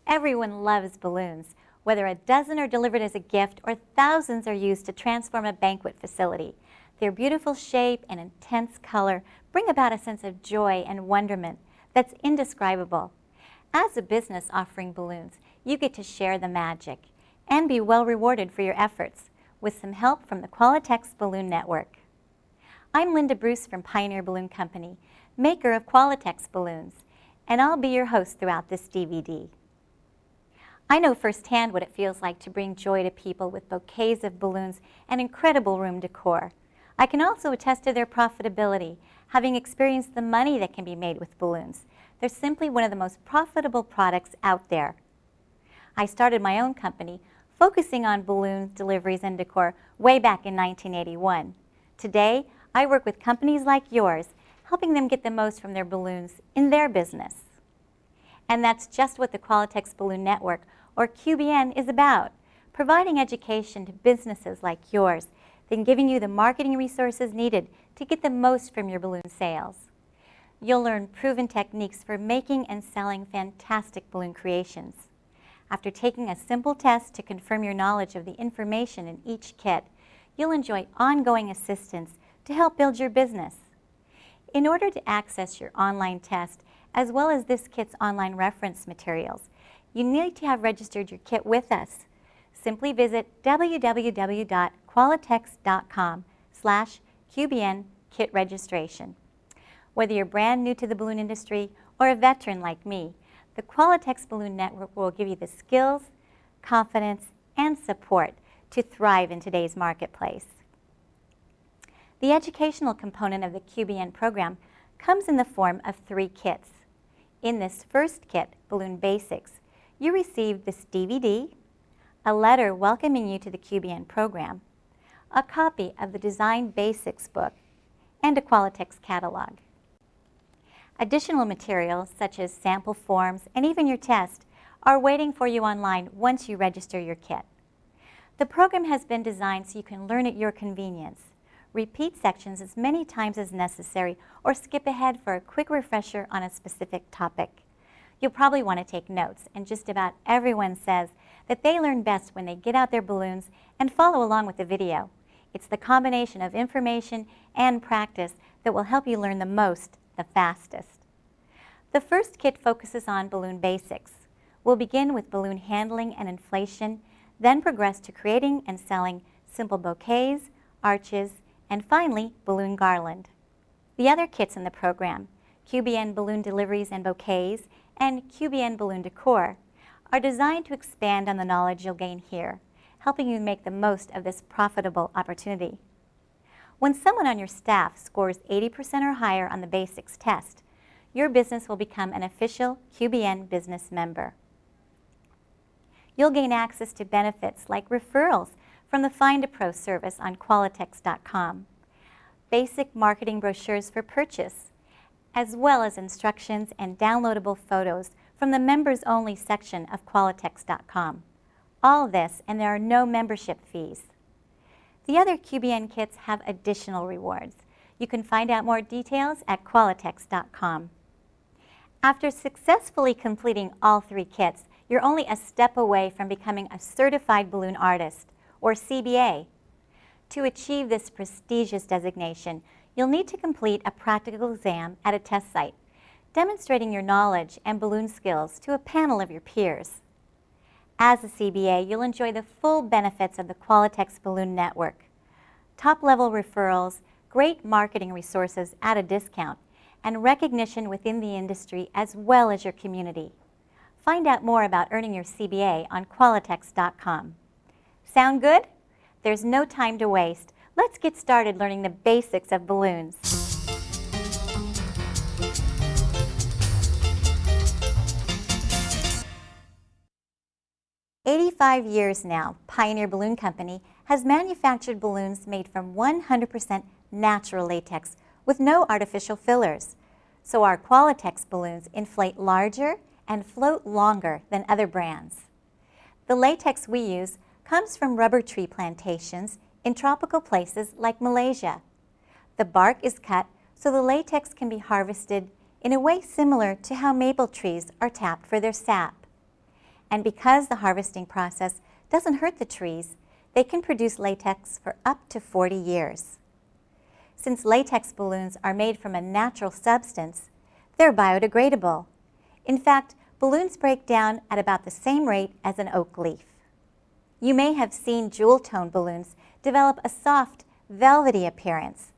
Everyone loves balloons, whether a dozen are delivered as a gift or thousands are used to transform a banquet facility. Their beautiful shape and intense color bring about a sense of joy and wonderment that's indescribable. As a business offering balloons, you get to share the magic and be well rewarded for your efforts with some help from the Qualitex Balloon Network. I'm Linda Bruce from Pioneer Balloon Company, maker of Qualitex balloons, and I'll be your host throughout this DVD. I know firsthand what it feels like to bring joy to people with bouquets of balloons and incredible room decor. I can also attest to their profitability, having experienced the money that can be made with balloons. They're simply one of the most profitable products out there. I started my own company focusing on balloons, deliveries, and decor way back in 1981. Today, I work with companies like yours, helping them get the most from their balloons in their business. And that's just what the Qualitex Balloon Network, or QBN, is about, providing education to businesses like yours, then giving you the marketing resources needed to get the most from your balloon sales. You'll learn proven techniques for making and selling fantastic balloon creations. After taking a simple test to confirm your knowledge of the information in each kit, you'll enjoy ongoing assistance to help build your business. In order to access your online test, as well as this kit's online reference materials, you need to have registered your kit with us. Simply visit www.qualitex.com/QBN kit registration. Whether you're brand new to the balloon industry or a veteran like me, the Qualitex Balloon Network will give you the skills, confidence, and support to thrive in today's marketplace. The educational component of the QBN program comes in the form of 3 kits. In this first kit, Balloon Basics, you receive this DVD, a letter welcoming you to the QBN program, a copy of the Design Basics book, and a Qualitex catalog. Additional materials such as sample forms and even your test are waiting for you online once you register your kit. The program has been designed so you can learn at your convenience. Repeat sections as many times as necessary or skip ahead for a quick refresher on a specific topic. You'll probably want to take notes, and just about everyone says that they learn best when they get out their balloons and follow along with the video. It's the combination of information and practice that will help you learn the most, the fastest. The first kit focuses on balloon basics. We'll begin with balloon handling and inflation, then progress to creating and selling simple bouquets, arches, and finally, balloon garland. The other kits in the program, QBN Balloon Deliveries and Bouquets and QBN Balloon Decor, are designed to expand on the knowledge you'll gain here, helping you make the most of this profitable opportunity. When someone on your staff scores 80% or higher on the basics test, your business will become an official QBN business member. You'll gain access to benefits like referrals from the Find a Pro service on Qualitex.com, basic marketing brochures for purchase, as well as instructions and downloadable photos from the members-only section of Qualitex.com. All this, and there are no membership fees. The other QBN kits have additional rewards. You can find out more details at Qualitex.com. After successfully completing all 3 kits, you're only a step away from becoming a certified balloon artist, or CBA. To achieve this prestigious designation, you'll need to complete a practical exam at a test site, demonstrating your knowledge and balloon skills to a panel of your peers. As a CBA, you'll enjoy the full benefits of the Qualitex Balloon Network. Top-level referrals, great marketing resources at a discount, and recognition within the industry as well as your community. Find out more about earning your CBA on Qualitex.com. Sound good? There's no time to waste. Let's get started learning the basics of balloons. 85 years now, Pioneer Balloon Company has manufactured balloons made from 100% natural latex with no artificial fillers. So our Qualitex balloons inflate larger and float longer than other brands. The latex we use comes from rubber tree plantations in tropical places like Malaysia. The bark is cut so the latex can be harvested in a way similar to how maple trees are tapped for their sap. And because the harvesting process doesn't hurt the trees, they can produce latex for up to 40 years. Since latex balloons are made from a natural substance, they're biodegradable. In fact, balloons break down at about the same rate as an oak leaf. You may have seen jewel tone balloons develop a soft, velvety appearance.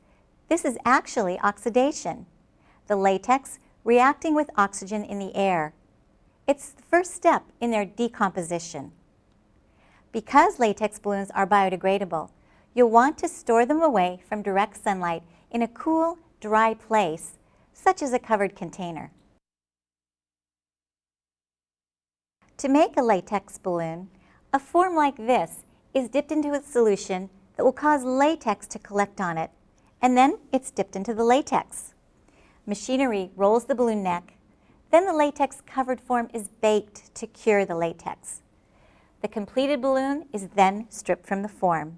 This is actually oxidation, the latex reacting with oxygen in the air. It's the first step in their decomposition. Because latex balloons are biodegradable, you'll want to store them away from direct sunlight in a cool, dry place, such as a covered container. To make a latex balloon, a form like this is dipped into a solution that will cause latex to collect on it, and then it's dipped into the latex. Machinery rolls the balloon neck, then the latex-covered form is baked to cure the latex. The completed balloon is then stripped from the form.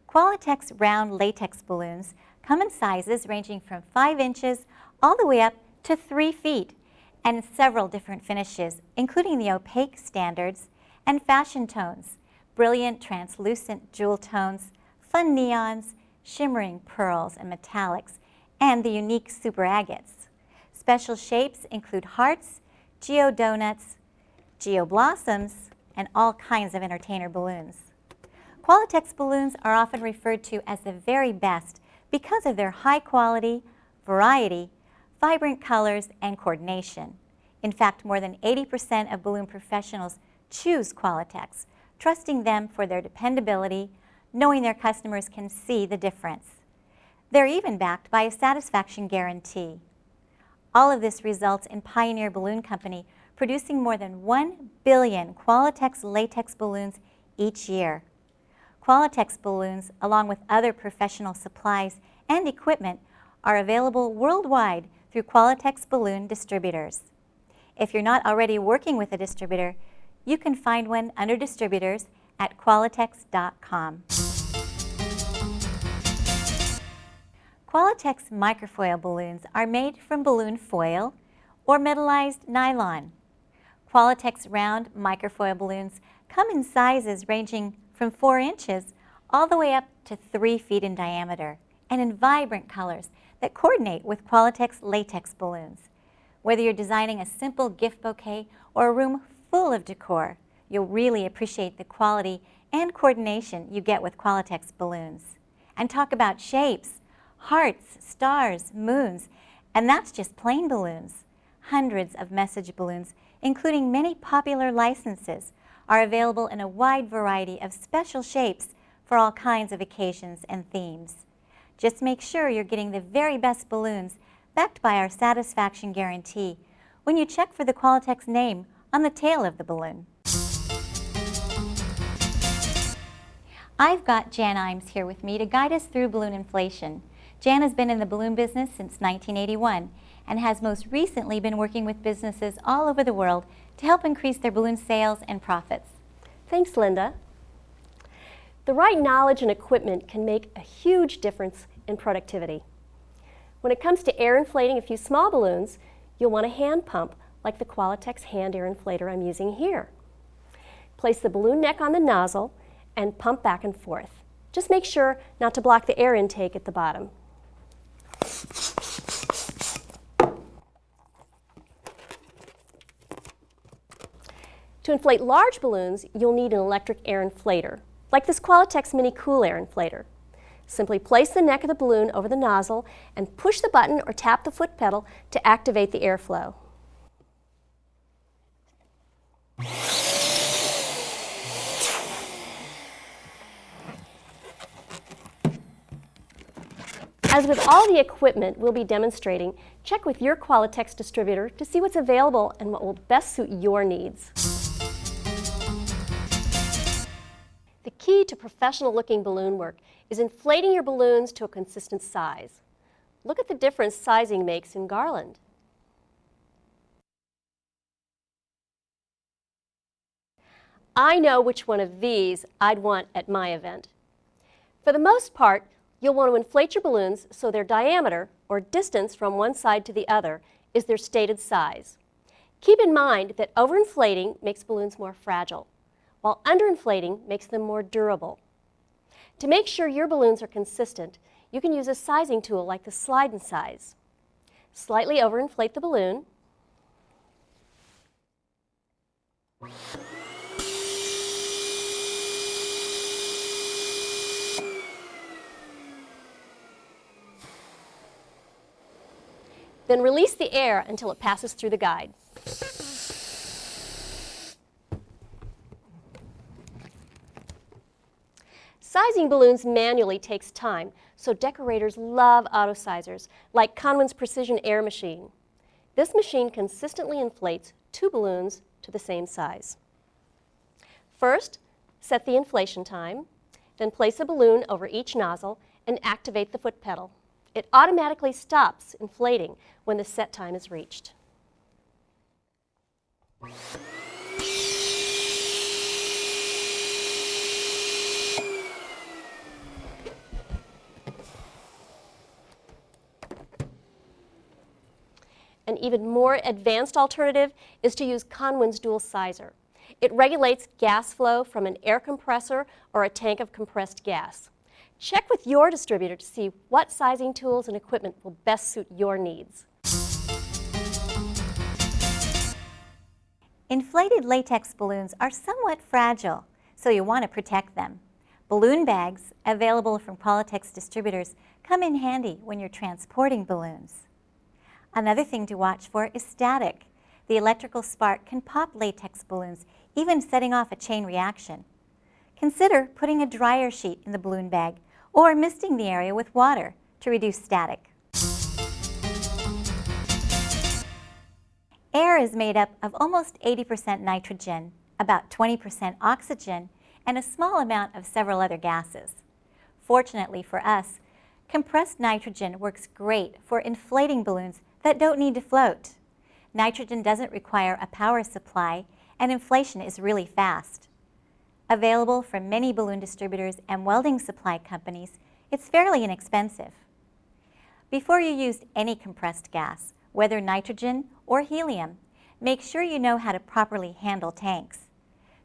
Qualitex round latex balloons come in sizes ranging from 5 inches all the way up to 3 feet and in several different finishes, including the opaque standards and fashion tones, brilliant translucent jewel tones, fun neons, shimmering pearls and metallics, and the unique super agates. Special shapes include hearts, geodonuts, geoblossoms, and all kinds of entertainer balloons. Qualitex balloons are often referred to as the very best because of their high quality, variety, vibrant colors, and coordination. In fact, more than 80% of balloon professionals choose Qualitex, trusting them for their dependability, knowing their customers can see the difference. They're even backed by a satisfaction guarantee. All of this results in Pioneer Balloon Company producing more than 1 billion Qualitex latex balloons each year. Qualitex balloons, along with other professional supplies and equipment, are available worldwide through Qualitex balloon distributors. If you're not already working with a distributor, you can find one under distributors at qualitex.com. Qualitex microfoil balloons are made from balloon foil or metallized nylon. Qualitex round microfoil balloons come in sizes ranging from 4 inches all the way up to 3 feet in diameter and in vibrant colors that coordinate with Qualitex latex balloons. Whether you're designing a simple gift bouquet or a room full of decor, you'll really appreciate the quality and coordination you get with Qualitex balloons. And talk about shapes. Hearts, stars, moons, and that's just plain balloons. Hundreds of message balloons, including many popular licenses, are available in a wide variety of special shapes for all kinds of occasions and themes. Just make sure you're getting the very best balloons backed by our satisfaction guarantee when you check for the Qualitex name on the tail of the balloon. I've got Jan Imes here with me to guide us through balloon inflation. Jan has been in the balloon business since 1981 and has most recently been working with businesses all over the world to help increase their balloon sales and profits. Thanks, Linda. The right knowledge and equipment can make a huge difference in productivity. When it comes to air inflating a few small balloons, you'll want a hand pump like the Qualitex hand air inflator I'm using here. Place the balloon neck on the nozzle and pump back and forth. Just make sure not to block the air intake at the bottom. To inflate large balloons, you'll need an electric air inflator, like this Qualitex Mini Cool Air Inflator. Simply place the neck of the balloon over the nozzle and push the button or tap the foot pedal to activate the airflow. As with all the equipment we'll be demonstrating, check with your Qualitex distributor to see what's available and what will best suit your needs. The key to professional-looking balloon work is inflating your balloons to a consistent size. Look at the difference sizing makes in garland. I know which one of these I'd want at my event. For the most part, you'll want to inflate your balloons so their diameter, or distance from one side to the other, is their stated size. Keep in mind that overinflating makes balloons more fragile, while underinflating makes them more durable. To make sure your balloons are consistent, you can use a sizing tool like the Slide and Size. Slightly overinflate the balloon. Then release the air until it passes through the guide. Sizing balloons manually takes time, so decorators love autosizers, like Conwin's Precision Air Machine. This machine consistently inflates 2 balloons to the same size. First, set the inflation time, then place a balloon over each nozzle and activate the foot pedal. It automatically stops inflating when the set time is reached. An even more advanced alternative is to use Conwin's Dual Sizer. It regulates gas flow from an air compressor or a tank of compressed gas. Check with your distributor to see what sizing tools and equipment will best suit your needs. Inflated latex balloons are somewhat fragile, so you want to protect them. Balloon bags, available from Qualitex distributors, come in handy when you're transporting balloons. Another thing to watch for is static. The electrical spark can pop latex balloons, even setting off a chain reaction. Consider putting a dryer sheet in the balloon bag or misting the area with water to reduce static. Air is made up of almost 80% nitrogen, about 20% oxygen, and a small amount of several other gases. Fortunately for us, compressed nitrogen works great for inflating balloons that don't need to float. Nitrogen doesn't require a power supply, and inflation is really fast. Available from many balloon distributors and welding supply companies, it's fairly inexpensive. Before you use any compressed gas, whether nitrogen or helium, make sure you know how to properly handle tanks.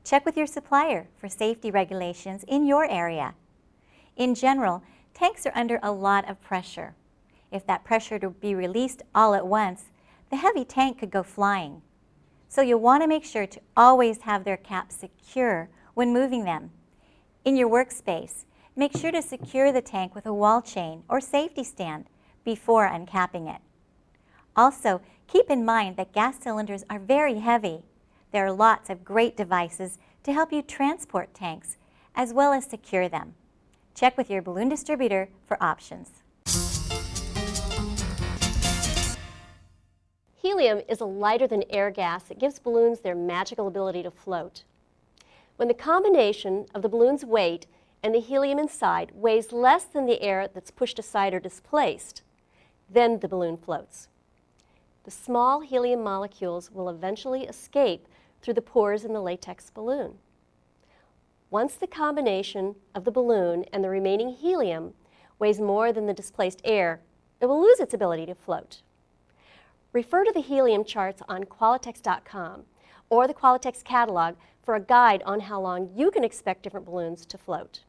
Check with your supplier for safety regulations in your area. In general, tanks are under a lot of pressure. If that pressure to be released all at once, the heavy tank could go flying. So you'll want to make sure to always have their caps secure when moving them. In your workspace, make sure to secure the tank with a wall chain or safety stand before uncapping it. Also, keep in mind that gas cylinders are very heavy. There are lots of great devices to help you transport tanks, as well as secure them. Check with your balloon distributor for options. Helium is a lighter than air gas that gives balloons their magical ability to float. When the combination of the balloon's weight and the helium inside weighs less than the air that's pushed aside or displaced, then the balloon floats. The small helium molecules will eventually escape through the pores in the latex balloon. Once the combination of the balloon and the remaining helium weighs more than the displaced air, it will lose its ability to float. Refer to the helium charts on Qualitex.com or the Qualitex catalog for a guide on how long you can expect different balloons to float.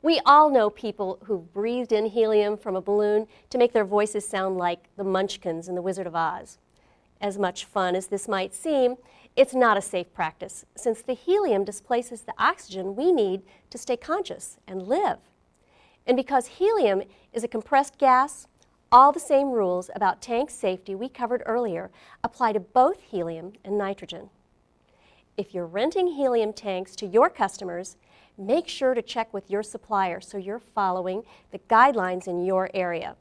We all know people who've breathed in helium from a balloon to make their voices sound like the Munchkins in The Wizard of Oz. As much fun as this might seem, it's not a safe practice, since the helium displaces the oxygen we need to stay conscious and live. And because helium is a compressed gas, all the same rules about tank safety we covered earlier apply to both helium and nitrogen. If you're renting helium tanks to your customers, make sure to check with your supplier so you're following the guidelines in your area.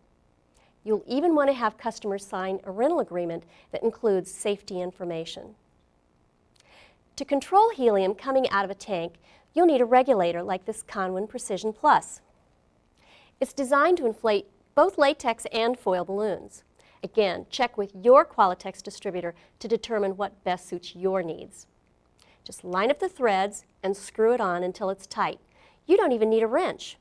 You'll even want to have customers sign a rental agreement that includes safety information. To control helium coming out of a tank, you'll need a regulator like this Conwin Precision Plus. It's designed to inflate both latex and foil balloons. Again, check with your Qualitex distributor to determine what best suits your needs. Just line up the threads and screw it on until it's tight. You don't even need a wrench.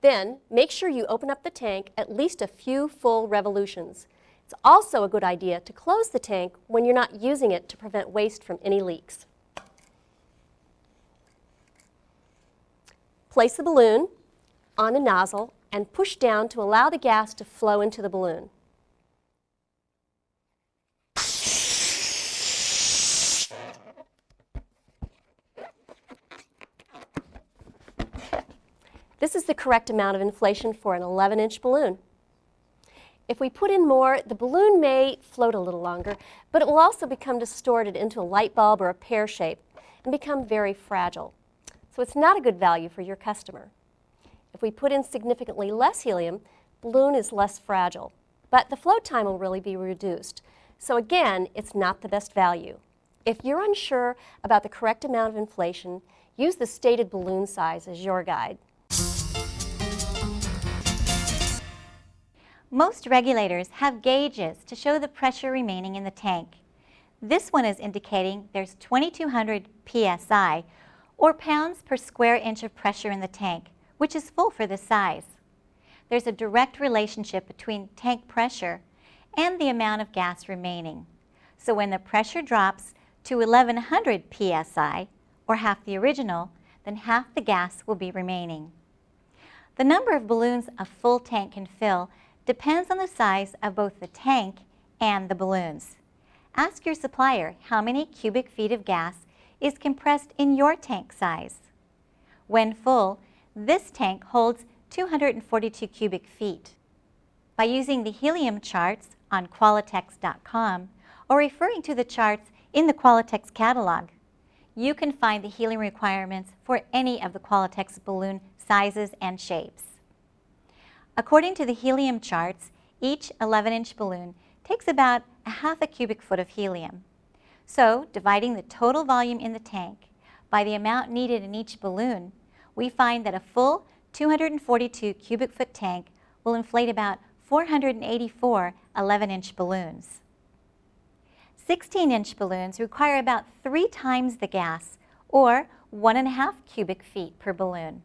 Then, make sure you open up the tank at least a few full revolutions. It's also a good idea to close the tank when you're not using it to prevent waste from any leaks. Place the balloon on a nozzle and push down to allow the gas to flow into the balloon. This is the correct amount of inflation for an 11-inch balloon. If we put in more, the balloon may float a little longer, but it will also become distorted into a light bulb or a pear shape and become very fragile. So it's not a good value for your customer. If we put in significantly less helium, the balloon is less fragile, but the float time will really be reduced. So again, it's not the best value. If you're unsure about the correct amount of inflation, use the stated balloon size as your guide. Most regulators have gauges to show the pressure remaining in the tank. This one is indicating there's 2,200 psi, or pounds per square inch of pressure in the tank, which is full for this size. There's a direct relationship between tank pressure and the amount of gas remaining. So when the pressure drops to 1,100 psi, or half the original, then half the gas will be remaining. The number of balloons a full tank can fill depends on the size of both the tank and the balloons. Ask your supplier how many cubic feet of gas is compressed in your tank size. When full, this tank holds 242 cubic feet. By using the helium charts on Qualitex.com or referring to the charts in the Qualitex catalog, you can find the helium requirements for any of the Qualitex balloon sizes and shapes. According to the helium charts, each 11-inch balloon takes about a half a cubic foot of helium. So, dividing the total volume in the tank by the amount needed in each balloon, we find that a full 242 cubic foot tank will inflate about 484 11-inch balloons. 16-inch balloons require about 3 times the gas, or 1.5 cubic feet per balloon.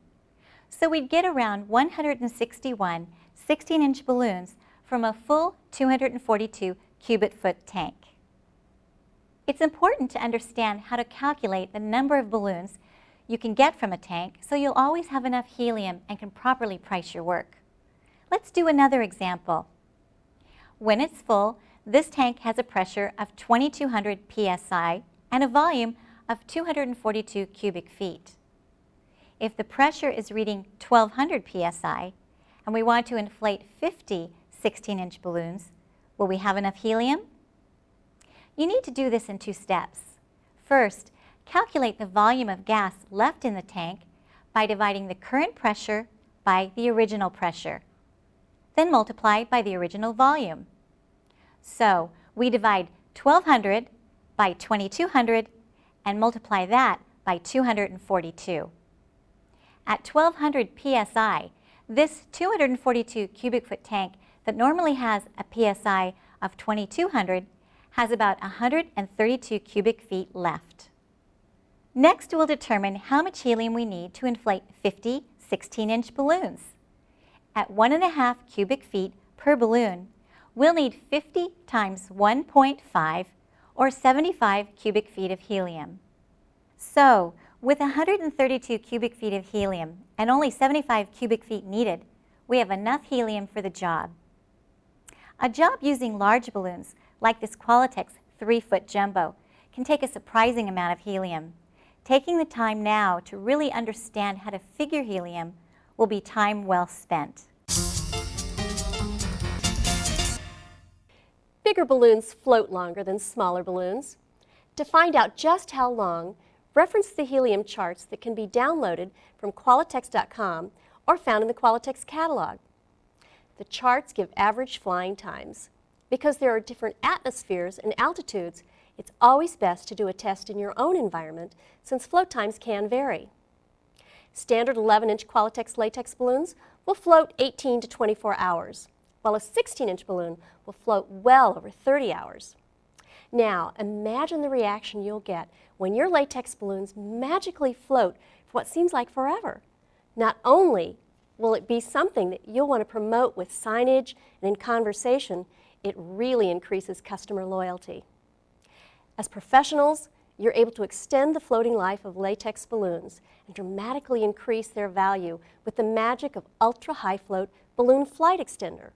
So we'd get around 161 16-inch balloons from a full 242 cubic foot tank. It's important to understand how to calculate the number of balloons you can get from a tank so you'll always have enough helium and can properly price your work. Let's do another example. When it's full, this tank has a pressure of 2,200 psi and a volume of 242 cubic feet. If the pressure is reading 1,200 psi and we want to inflate 50 16-inch balloons, will we have enough helium? You need to do this in 2 steps. First, calculate the volume of gas left in the tank by dividing the current pressure by the original pressure. Then multiply by the original volume. So we divide 1,200 by 2,200 and multiply that by 242. At 1,200 psi, this 242 cubic foot tank that normally has a psi of 2,200 has about 132 cubic feet left. Next, we'll determine how much helium we need to inflate 50 16-inch balloons. At 1.5 cubic feet per balloon, we'll need 50 times 1.5, or 75 cubic feet of helium. So, with 132 cubic feet of helium and only 75 cubic feet needed, we have enough helium for the job. A job using large balloons, like this Qualitex 3-foot jumbo, can take a surprising amount of helium. Taking the time now to really understand how to figure helium will be time well spent. Bigger balloons float longer than smaller balloons. To find out just how long, reference the helium charts that can be downloaded from Qualitex.com or found in the Qualitex catalog. The charts give average flying times. Because there are different atmospheres and altitudes, it's always best to do a test in your own environment since float times can vary. Standard 11-inch Qualitex latex balloons will float 18 to 24 hours, while a 16-inch balloon will float well over 30 hours. Now, imagine the reaction you'll get when your latex balloons magically float for what seems like forever. Not only Will it be something that you'll want to promote with signage and in conversation? It really increases customer loyalty. As professionals, you're able to extend the floating life of latex balloons and dramatically increase their value with the magic of Ultra High Float Balloon Flight Extender.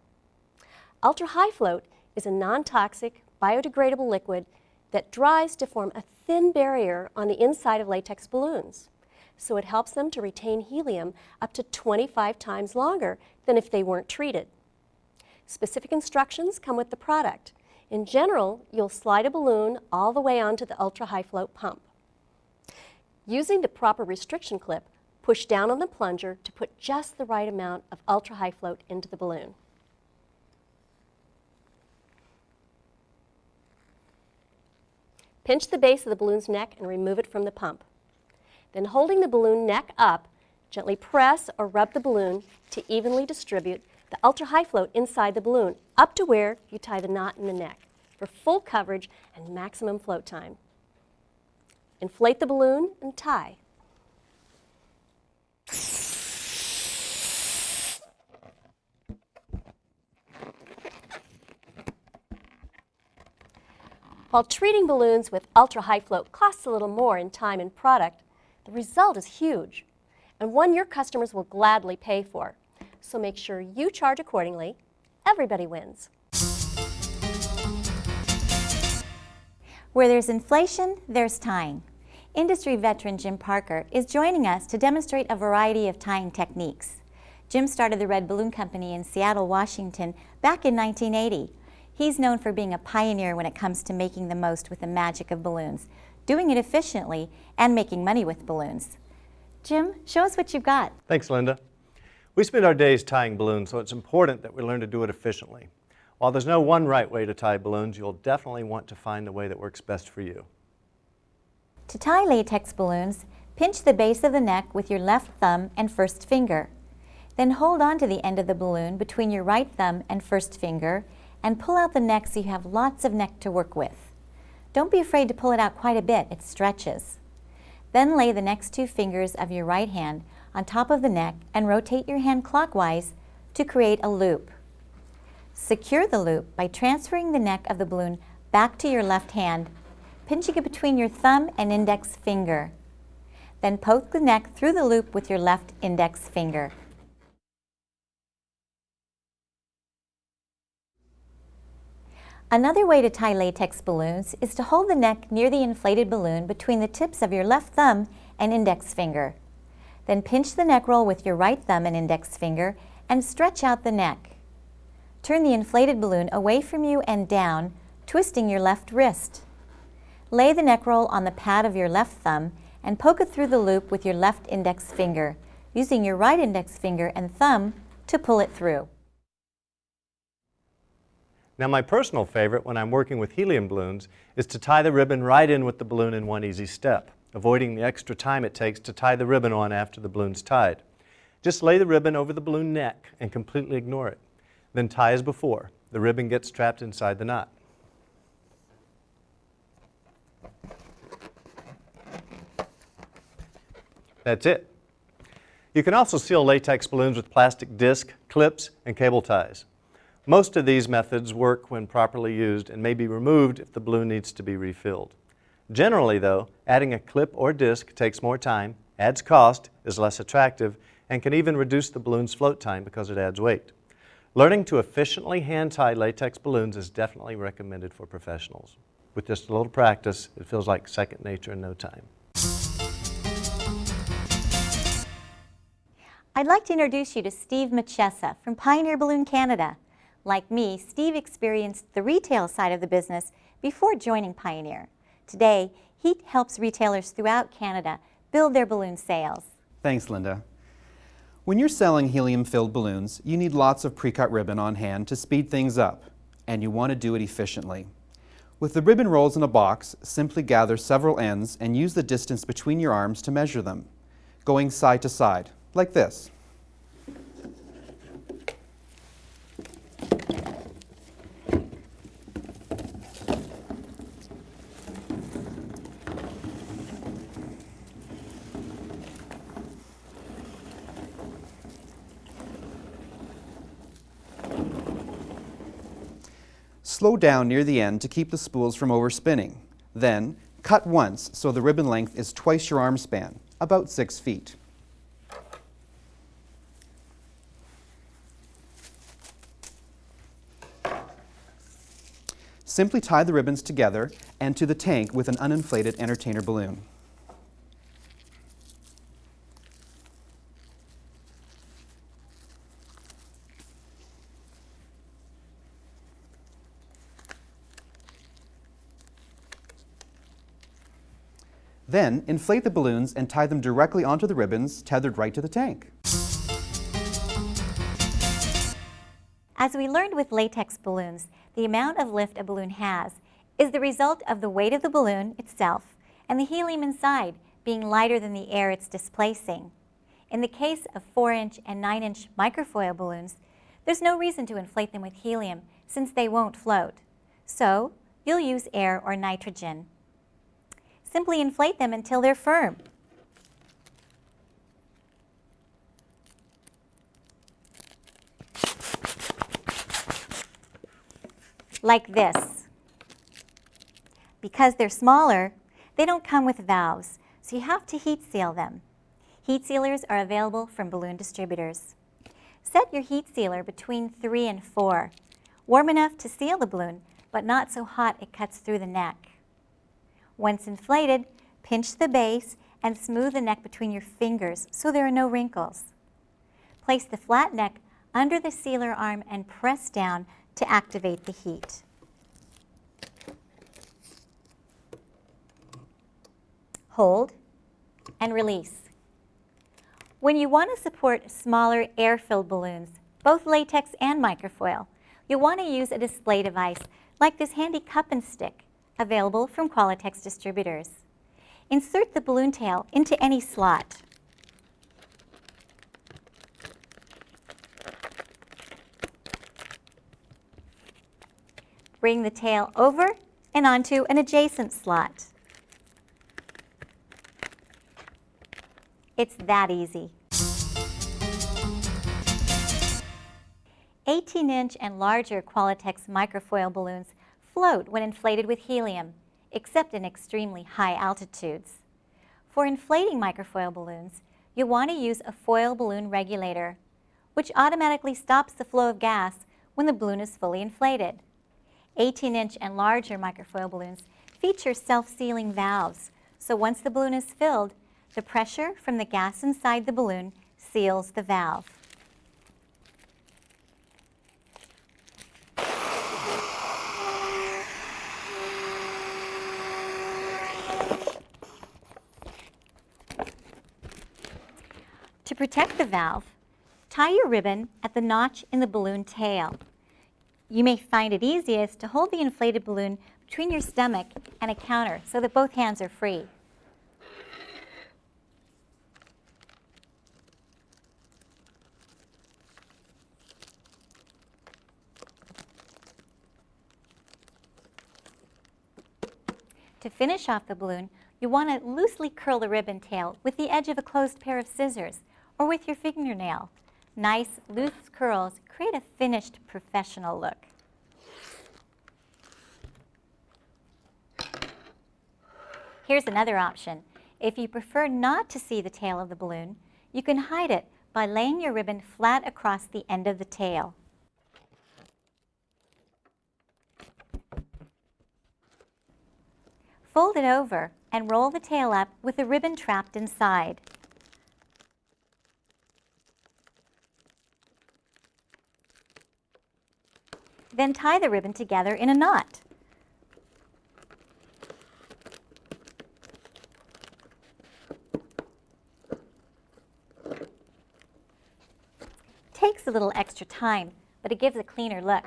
Ultra High Float is a non-toxic, biodegradable liquid that dries to form a thin barrier on the inside of latex balloons. So it helps them to retain helium up to 25 times longer than if they weren't treated. Specific instructions come with the product. In general, you'll slide a balloon all the way onto the Ultra High Float pump. Using the proper restriction clip, push down on the plunger to put just the right amount of Ultra High Float into the balloon. Pinch the base of the balloon's neck and remove it from the pump. Then holding the balloon neck up, gently press or rub the balloon to evenly distribute the Ultra High Float inside the balloon up to where you tie the knot in the neck for full coverage and maximum float time. Inflate the balloon and tie. While treating balloons with Ultra High Float costs a little more in time and product, the result is huge and one your customers will gladly pay for. So make sure you charge accordingly. Everybody wins. Where there's inflation, there's tying. Industry veteran Jim Parker is joining us to demonstrate a variety of tying techniques. Jim started the Red Balloon Company in Seattle, Washington back in 1980. He's known for being a pioneer when it comes to making the most with the magic of balloons, doing it efficiently, and making money with balloons. Jim, show us what you've got. Thanks, Linda. We spend our days tying balloons, so it's important that we learn to do it efficiently. While there's no one right way to tie balloons, you'll definitely want to find the way that works best for you. To tie latex balloons, pinch the base of the neck with your left thumb and first finger. Then hold on to the end of the balloon between your right thumb and first finger and pull out the neck so you have lots of neck to work with. Don't be afraid to pull it out quite a bit, it stretches. Then lay the next two fingers of your right hand on top of the neck and rotate your hand clockwise to create a loop. Secure the loop by transferring the neck of the balloon back to your left hand, pinching it between your thumb and index finger. Then poke the neck through the loop with your left index finger. Another way to tie latex balloons is to hold the neck near the inflated balloon between the tips of your left thumb and index finger. Then pinch the neck roll with your right thumb and index finger and stretch out the neck. Turn the inflated balloon away from you and down, twisting your left wrist. Lay the neck roll on the pad of your left thumb and poke it through the loop with your left index finger, using your right index finger and thumb to pull it through. Now, my personal favorite when I'm working with helium balloons is to tie the ribbon right in with the balloon in one easy step, avoiding the extra time it takes to tie the ribbon on after the balloon's tied. Just lay the ribbon over the balloon neck and completely ignore it. Then tie as before. The ribbon gets trapped inside the knot. That's it. You can also seal latex balloons with plastic disc, clips, and cable ties. Most of these methods work when properly used and may be removed if the balloon needs to be refilled. Generally, though, adding a clip or disc takes more time, adds cost, is less attractive, and can even reduce the balloon's float time because it adds weight. Learning to efficiently hand-tie latex balloons is definitely recommended for professionals. With just a little practice, it feels like second nature in no time. I'd like to introduce you to Steve Machessa from Pioneer Balloon Canada. Like me, Steve experienced the retail side of the business before joining Pioneer. Today, he helps retailers throughout Canada build their balloon sales. Thanks, Linda. When you're selling helium-filled balloons, you need lots of pre-cut ribbon on hand to speed things up, and you want to do it efficiently. With the ribbon rolls in a box, simply gather several ends and use the distance between your arms to measure them, going side to side, like this. Slow down near the end to keep the spools from overspinning. Then, cut once so the ribbon length is twice your arm span, about 6 feet. Simply tie the ribbons together and to the tank with an uninflated entertainer balloon. Then, inflate the balloons and tie them directly onto the ribbons tethered right to the tank. As we learned with latex balloons, the amount of lift a balloon has is the result of the weight of the balloon itself and the helium inside being lighter than the air it's displacing. In the case of 4-inch and 9-inch microfoil balloons, there's no reason to inflate them with helium since they won't float. So, you'll use air or nitrogen. Simply inflate them until they're firm. Like this. Because they're smaller, they don't come with valves, so you have to heat seal them. Heat sealers are available from balloon distributors. Set your heat sealer between 3 and 4, warm enough to seal the balloon, but not so hot it cuts through the neck. Once inflated, pinch the base and smooth the neck between your fingers so there are no wrinkles. Place the flat neck under the sealer arm and press down to activate the heat. Hold and release. When you want to support smaller air-filled balloons, both latex and microfoil, you'll want to use a display device like this handy cup and stick, available from Qualitex distributors. Insert the balloon tail into any slot. Bring the tail over and onto an adjacent slot. It's that easy. 18-inch and larger Qualitex microfoil balloons float when inflated with helium, except in extremely high altitudes. For inflating microfoil balloons, you'll want to use a foil balloon regulator, which automatically stops the flow of gas when the balloon is fully inflated. 18-inch and larger microfoil balloons feature self-sealing valves, so once the balloon is filled, the pressure from the gas inside the balloon seals the valve. To protect the valve, tie your ribbon at the notch in the balloon tail. You may find it easiest to hold the inflated balloon between your stomach and a counter so that both hands are free. To finish off the balloon, you want to loosely curl the ribbon tail with the edge of a closed pair of scissors or with your fingernail. Nice, loose curls create a finished, professional look. Here's another option. If you prefer not to see the tail of the balloon, you can hide it by laying your ribbon flat across the end of the tail. Fold it over and roll the tail up with the ribbon trapped inside. Then tie the ribbon together in a knot. Takes a little extra time, but it gives a cleaner look.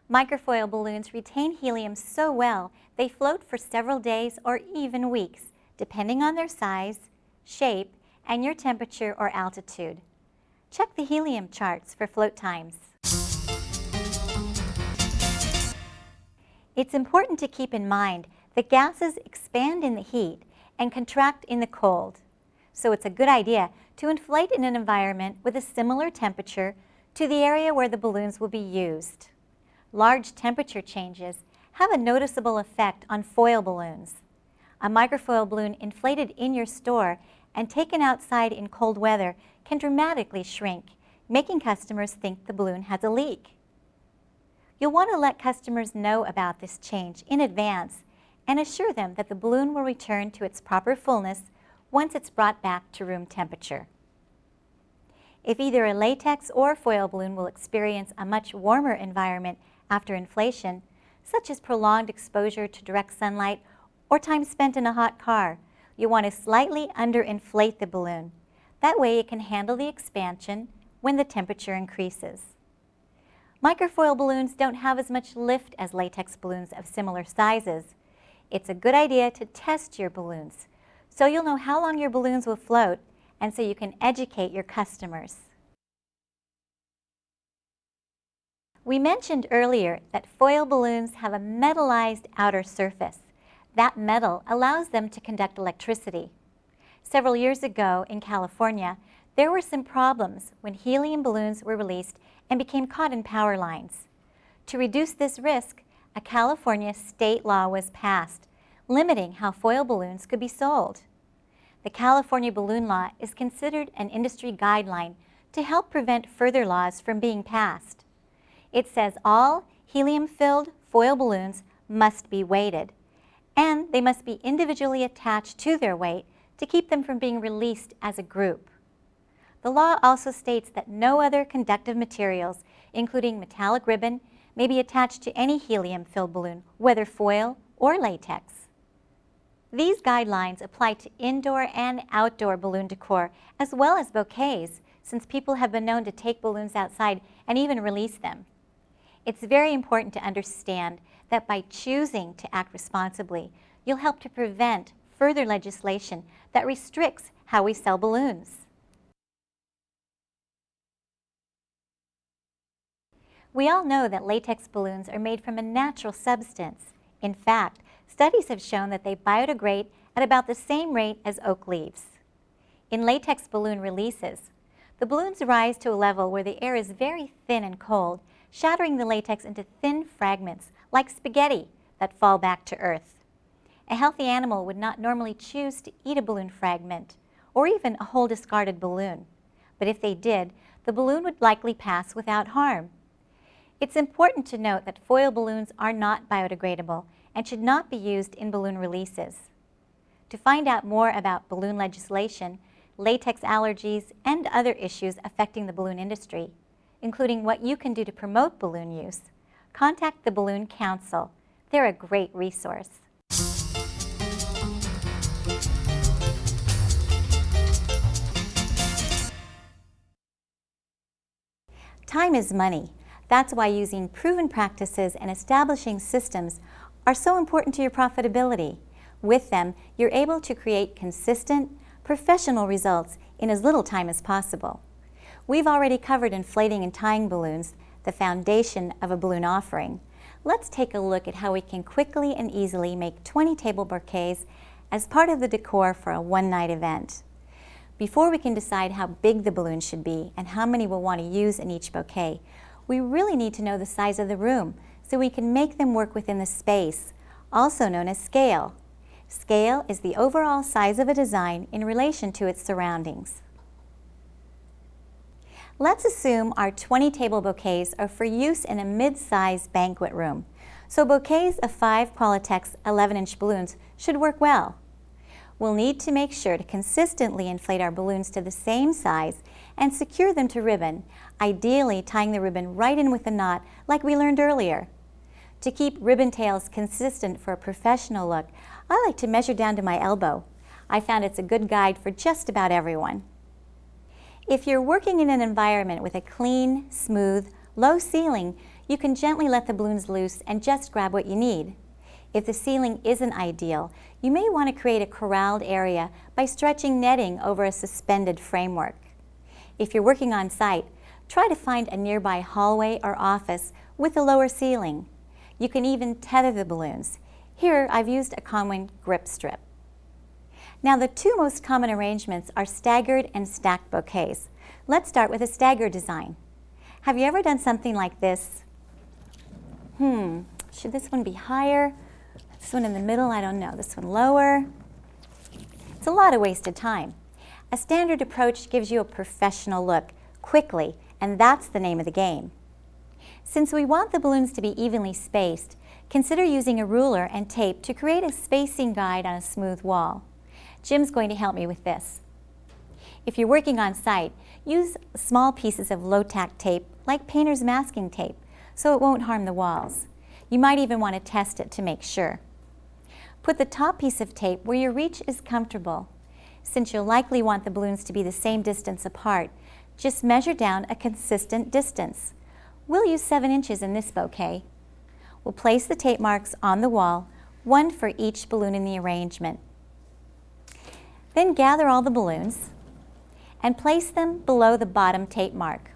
Microfoil balloons retain helium so well they float for several days or even weeks, depending on their size, shape, and your temperature or altitude. Check the helium charts for float times. It's important to keep in mind that gases expand in the heat and contract in the cold. So it's a good idea to inflate in an environment with a similar temperature to the area where the balloons will be used. Large temperature changes have a noticeable effect on foil balloons. A microfoil balloon inflated in your store and taken outside in cold weather can dramatically shrink, making customers think the balloon has a leak. You'll want to let customers know about this change in advance and assure them that the balloon will return to its proper fullness once it's brought back to room temperature. If either a latex or foil balloon will experience a much warmer environment after inflation, such as prolonged exposure to direct sunlight or time spent in a hot car, you'll want to slightly underinflate the balloon. That way it can handle the expansion when the temperature increases. Microfoil balloons don't have as much lift as latex balloons of similar sizes. It's a good idea to test your balloons so you'll know how long your balloons will float and so you can educate your customers. We mentioned earlier that foil balloons have a metallized outer surface. That metal allows them to conduct electricity. Several years ago in California, there were some problems when helium balloons were released and became caught in power lines. To reduce this risk, a California state law was passed, limiting how foil balloons could be sold. The California balloon law is considered an industry guideline to help prevent further laws from being passed. It says all helium-filled foil balloons must be weighted, and they must be individually attached to their weight to keep them from being released as a group. The law also states that no other conductive materials, including metallic ribbon, may be attached to any helium-filled balloon, whether foil or latex. These guidelines apply to indoor and outdoor balloon decor, as well as bouquets, since people have been known to take balloons outside and even release them. It's very important to understand that by choosing to act responsibly, you'll help to prevent further legislation that restricts how we sell balloons. We all know that latex balloons are made from a natural substance. In fact, studies have shown that they biodegrade at about the same rate as oak leaves. In latex balloon releases, the balloons rise to a level where the air is very thin and cold, shattering the latex into thin fragments like spaghetti that fall back to earth. A healthy animal would not normally choose to eat a balloon fragment or even a whole discarded balloon. But if they did, the balloon would likely pass without harm. It's important to note that foil balloons are not biodegradable and should not be used in balloon releases. To find out more about balloon legislation, latex allergies, and other issues affecting the balloon industry, including what you can do to promote balloon use, contact the Balloon Council. They're a great resource. Time is money. That's why using proven practices and establishing systems are so important to your profitability. With them, you're able to create consistent, professional results in as little time as possible. We've already covered inflating and tying balloons, the foundation of a balloon offering. Let's take a look at how we can quickly and easily make 20 table bouquets as part of the decor for a one-night event. Before we can decide how big the balloon should be and how many we'll want to use in each bouquet, we really need to know the size of the room so we can make them work within the space, also known as scale. Scale is the overall size of a design in relation to its surroundings. Let's assume our 20 table bouquets are for use in a mid-sized banquet room, so bouquets of 5 Qualitex 11-inch balloons should work well. We'll need to make sure to consistently inflate our balloons to the same size and secure them to ribbon, ideally tying the ribbon right in with a knot like we learned earlier. To keep ribbon tails consistent for a professional look, I like to measure down to my elbow. I found it's a good guide for just about everyone. If you're working in an environment with a clean, smooth, low ceiling, you can gently let the balloons loose and just grab what you need. If the ceiling isn't ideal, you may want to create a corralled area by stretching netting over a suspended framework. If you're working on site, try to find a nearby hallway or office with a lower ceiling. You can even tether the balloons. Here, I've used a common grip strip. Now, the 2 most common arrangements are staggered and stacked bouquets. Let's start with a staggered design. Have you ever done something like this? Should this one be higher? This one in the middle, I don't know. This one lower? It's a lot of wasted time. A standard approach gives you a professional look quickly, and that's the name of the game. Since we want the balloons to be evenly spaced, consider using a ruler and tape to create a spacing guide on a smooth wall. Jim's going to help me with this. If you're working on site, use small pieces of low-tack tape like painter's masking tape so it won't harm the walls. You might even want to test it to make sure. Put the top piece of tape where your reach is comfortable. Since you'll likely want the balloons to be the same distance apart, just measure down a consistent distance. We'll use 7 inches in this bouquet. We'll place the tape marks on the wall, one for each balloon in the arrangement. Then gather all the balloons and place them below the bottom tape mark.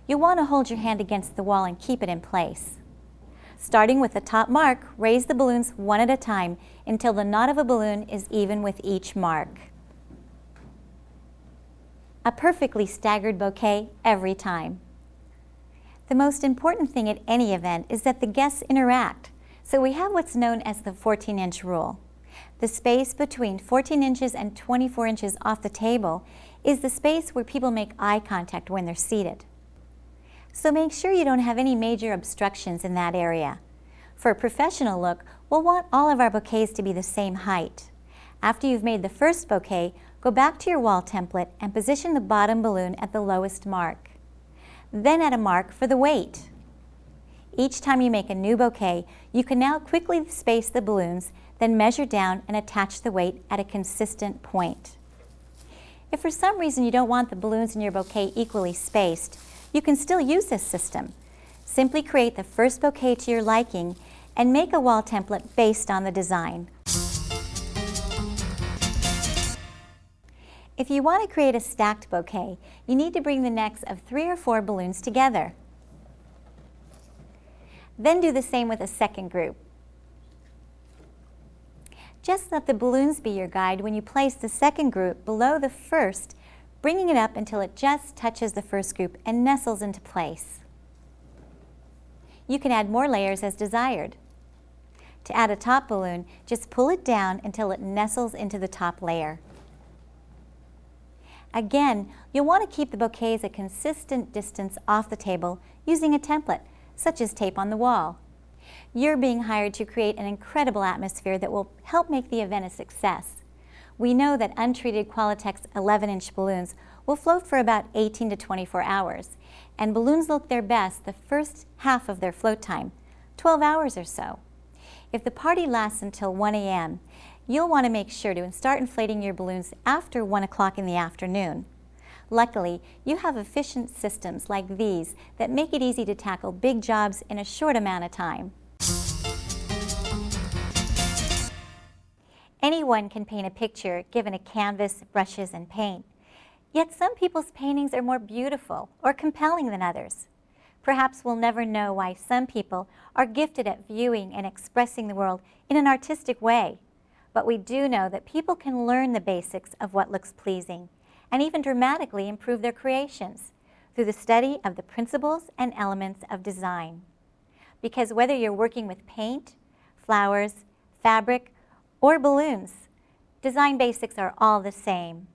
You'll want to hold your hand against the wall and keep it in place. Starting with the top mark, raise the balloons one at a time until the knot of a balloon is even with each mark. A perfectly staggered bouquet every time. The most important thing at any event is that the guests interact, so we have what's known as the 14-inch rule. The space between 14 inches and 24 inches off the table is the space where people make eye contact when they're seated. So make sure you don't have any major obstructions in that area. For a professional look, we'll want all of our bouquets to be the same height. After you've made the first bouquet, go back to your wall template and position the bottom balloon at the lowest mark. Then add a mark for the weight. Each time you make a new bouquet, you can now quickly space the balloons, then measure down and attach the weight at a consistent point. If for some reason you don't want the balloons in your bouquet equally spaced, you can still use this system. Simply create the first bouquet to your liking and make a wall template based on the design. If you want to create a stacked bouquet, you need to bring the necks of 3 or 4 balloons together. Then do the same with a second group. Just let the balloons be your guide when you place the second group below the first, bringing it up until it just touches the first group and nestles into place. You can add more layers as desired. To add a top balloon, just pull it down until it nestles into the top layer. Again, you'll want to keep the bouquets a consistent distance off the table using a template, such as tape on the wall. You're being hired to create an incredible atmosphere that will help make the event a success. We know that untreated Qualitex 11-inch balloons will float for about 18 to 24 hours, and balloons look their best the first half of their float time, 12 hours or so. If the party lasts until 1 a.m., you'll want to make sure to start inflating your balloons after 1 o'clock in the afternoon. Luckily, you have efficient systems like these that make it easy to tackle big jobs in a short amount of time. Anyone can paint a picture given a canvas, brushes, and paint. Yet some people's paintings are more beautiful or compelling than others. Perhaps we'll never know why some people are gifted at viewing and expressing the world in an artistic way. But we do know that people can learn the basics of what looks pleasing and even dramatically improve their creations through the study of the principles and elements of design. Because whether you're working with paint, flowers, fabric, or balloons, design basics are all the same.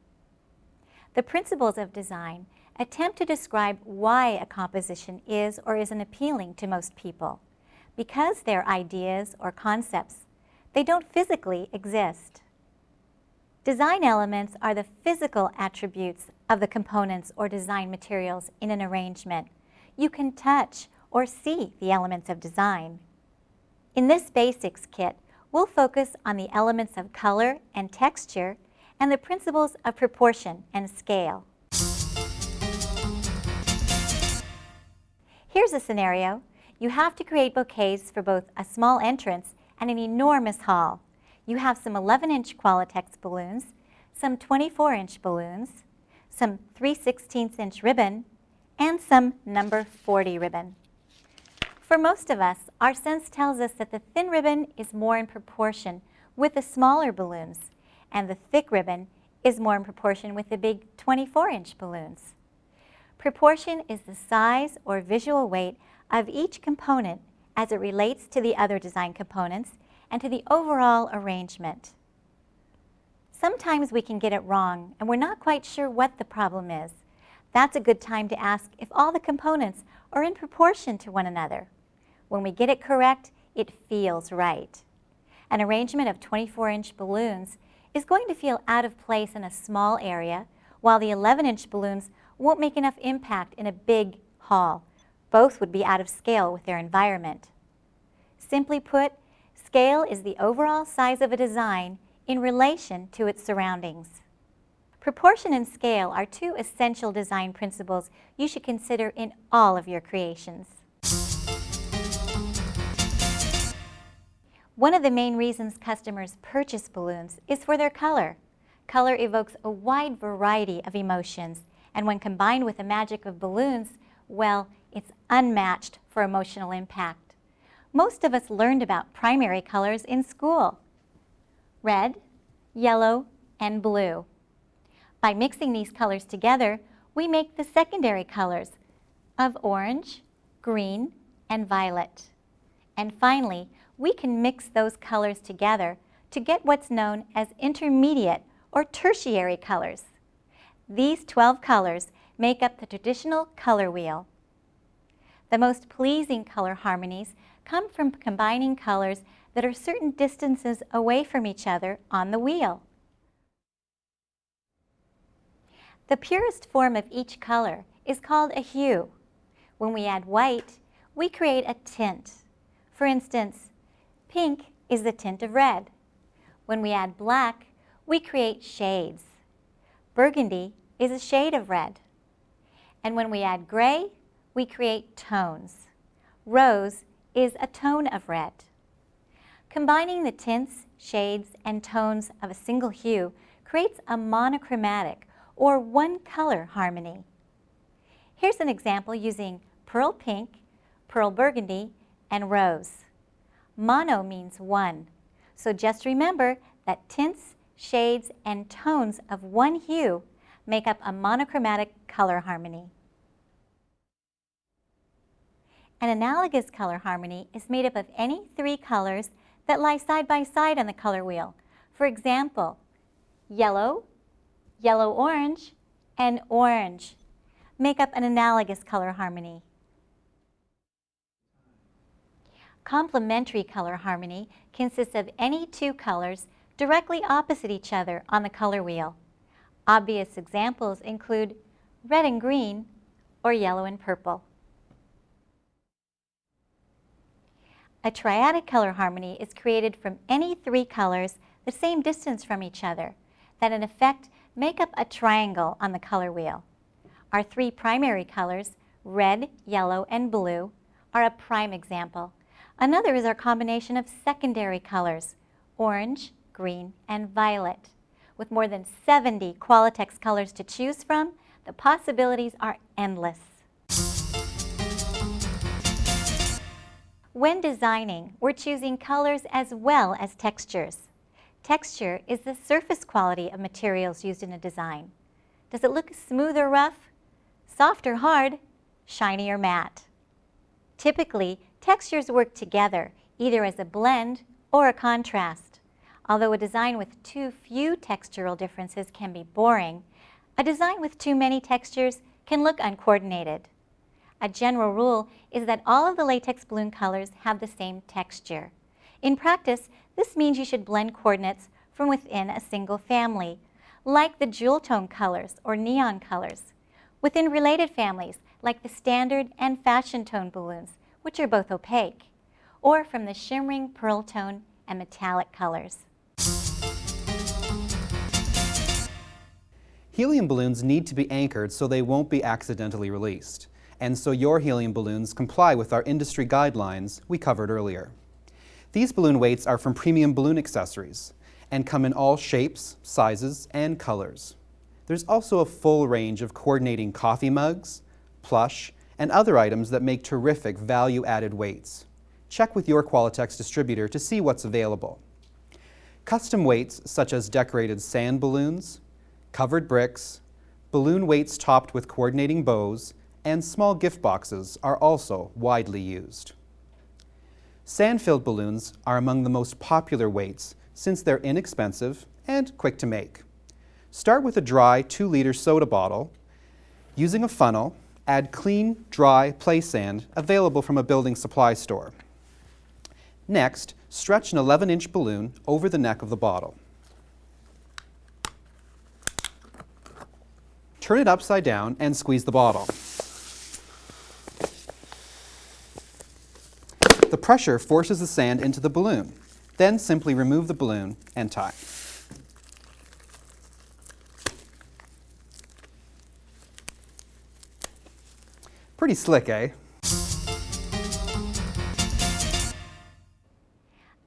The principles of design attempt to describe why a composition is or isn't appealing to most people. Because they're ideas or concepts, they don't physically exist. Design elements are the physical attributes of the components or design materials in an arrangement. You can touch or see the elements of design. In this basics kit, we'll focus on the elements of color and texture and the principles of proportion and scale. Here's a scenario. You have to create bouquets for both a small entrance and an enormous hall. You have some 11-inch Qualitex balloons, some 24-inch balloons, some 3/16-inch ribbon, and some number 40 ribbon. For most of us, our sense tells us that the thin ribbon is more in proportion with the smaller balloons, and the thick ribbon is more in proportion with the big 24-inch balloons. Proportion is the size or visual weight of each component as it relates to the other design components and to the overall arrangement. Sometimes we can get it wrong and we're not quite sure what the problem is. That's a good time to ask if all the components are in proportion to one another. When we get it correct, it feels right. An arrangement of 24-inch balloons is going to feel out of place in a small area, while the 11-inch balloons won't make enough impact in a big hall. Both would be out of scale with their environment. Simply put, scale is the overall size of a design in relation to its surroundings. Proportion and scale are two essential design principles you should consider in all of your creations. One of the main reasons customers purchase balloons is for their color. Color evokes a wide variety of emotions, and when combined with the magic of balloons, well, it's unmatched for emotional impact. Most of us learned about primary colors in school: red, yellow, and blue. By mixing these colors together, we make the secondary colors of orange, green, and violet. And finally, we can mix those colors together to get what's known as intermediate or tertiary colors. These 12 colors make up the traditional color wheel. The most pleasing color harmonies come from combining colors that are certain distances away from each other on the wheel. The purest form of each color is called a hue. When we add white, we create a tint. For instance, pink is the tint of red. When we add black, we create shades. Burgundy is a shade of red. And when we add gray, we create tones. Rose is a tone of red. Combining the tints, shades, and tones of a single hue creates a monochromatic or one-color harmony. Here's an example using pearl pink, pearl burgundy, and rose. Mono means one, so just remember that tints, shades, and tones of one hue make up a monochromatic color harmony. An analogous color harmony is made up of any three colors that lie side by side on the color wheel. For example, yellow, yellow-orange, and orange make up an analogous color harmony. Complementary color harmony consists of any two colors directly opposite each other on the color wheel. Obvious examples include red and green or yellow and purple. A triadic color harmony is created from any three colors the same distance from each other that in effect make up a triangle on the color wheel. Our three primary colors, red, yellow, and blue, are a prime example. Another is our combination of secondary colors, orange, green, and violet. With more than 70 Qualitex colors to choose from, the possibilities are endless. When designing, we're choosing colors as well as textures. Texture is the surface quality of materials used in a design. Does it look smooth or rough, soft or hard, shiny or matte? Typically, textures work together, either as a blend or a contrast. Although a design with too few textural differences can be boring, a design with too many textures can look uncoordinated. A general rule is that all of the latex balloon colors have the same texture. In practice, this means you should blend coordinates from within a single family, like the jewel tone colors or neon colors, within related families like the standard and fashion tone balloons, which are both opaque, or from the shimmering pearl tone and metallic colors. Helium balloons need to be anchored so they won't be accidentally released, and so your helium balloons comply with our industry guidelines we covered earlier. These balloon weights are from Premium Balloon Accessories and come in all shapes, sizes, and colors. There's also a full range of coordinating coffee mugs, plush, and other items that make terrific value-added weights. Check with your Qualitex distributor to see what's available. Custom weights such as decorated sand balloons, covered bricks, balloon weights topped with coordinating bows, and small gift boxes are also widely used. Sand-filled balloons are among the most popular weights since they're inexpensive and quick to make. Start with a dry 2-liter soda bottle. Using a funnel, add clean, dry play sand available from a building supply store. Next, stretch an 11-inch balloon over the neck of the bottle. Turn it upside down and squeeze the bottle. The pressure forces the sand into the balloon. Then simply remove the balloon and tie. Pretty slick, eh?